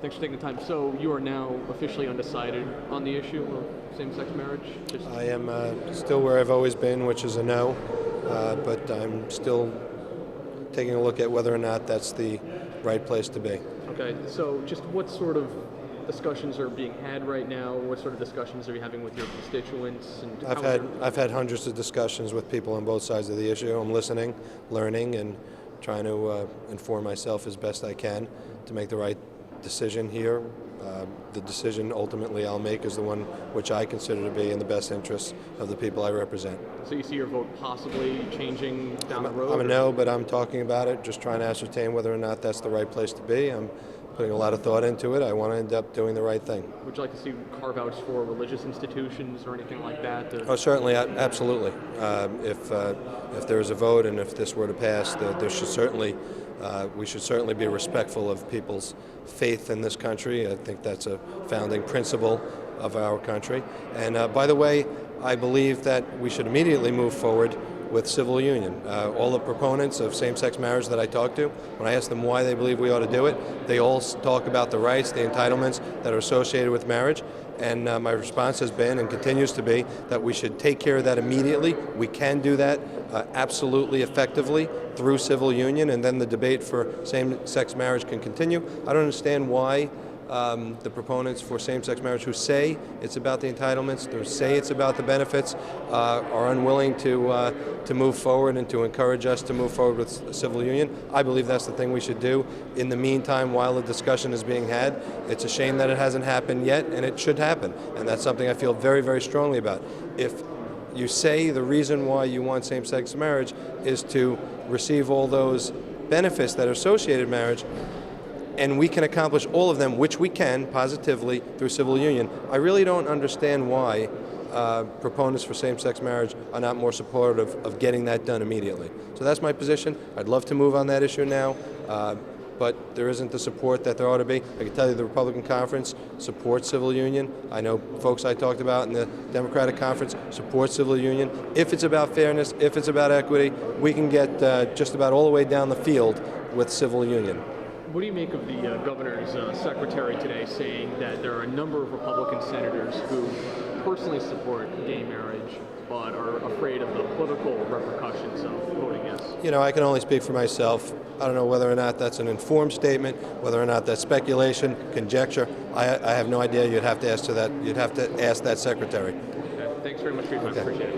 Thanks for taking the time. So you are now officially undecided on the issue of same-sex marriage? I am still where I've always been, which is a no, but I'm still taking a look at whether or not that's the right place to be. Okay, so just what sort of discussions are being had right now? What sort of discussions are you having with your constituents? And I've had hundreds of discussions with people on both sides of the issue. I'm listening, learning, and trying to inform myself as best I can to make the right decision here. The decision ultimately I'll make is the one which I consider to be in the best interest of the people I represent. So you see your vote possibly changing down the road? I'm a no, but I'm talking about it, just trying to ascertain whether or not that's the right place to be. I'm putting a lot of thought into it. I want to end up doing the right thing. Would you like to see carve-outs for religious institutions or anything like that? Oh, certainly, absolutely. If there is a vote and if this were to pass, there should certainly we should certainly be respectful of people's faith in this country. I think that's a founding principle of our country. And by the way, I believe that we should immediately move forward with civil union. All the proponents of same-sex marriage that I talk to, when I ask them why they believe we ought to do it, they all talk about the rights, the entitlements that are associated with marriage. And my response has been and continues to be that we should take care of that immediately. We can do that absolutely effectively through civil union, and then the debate for same-sex marriage can continue. I don't understand why the proponents for same-sex marriage who say it's about the entitlements, who say it's about the benefits, are unwilling to move forward and to encourage us to move forward with civil union. I believe that's the thing we should do. In the meantime, while the discussion is being had, it's a shame that it hasn't happened yet, and it should happen. And that's something I feel very, very strongly about. If you say the reason why you want same-sex marriage is to receive all those benefits that are associated with marriage, and we can accomplish all of them, which we can positively through civil union, I really don't understand why proponents for same-sex marriage are not more supportive of getting that done immediately. So that's my position. I'd love to move on that issue now, but there isn't the support that there ought to be. I can tell you the Republican conference supports civil union. I know folks I talked about in the Democratic conference support civil union. If it's about fairness, if it's about equity, we can get just about all the way down the field with civil union. What do you make of the governor's secretary today saying that there are a number of Republican senators who personally support gay marriage but are afraid of the political repercussions of voting yes? You know, I can only speak for myself. I don't know whether or not that's an informed statement, whether or not that's speculation, conjecture. I have no idea. You'd have to ask that secretary. Okay. Thanks very much for your time. Okay. Appreciate it.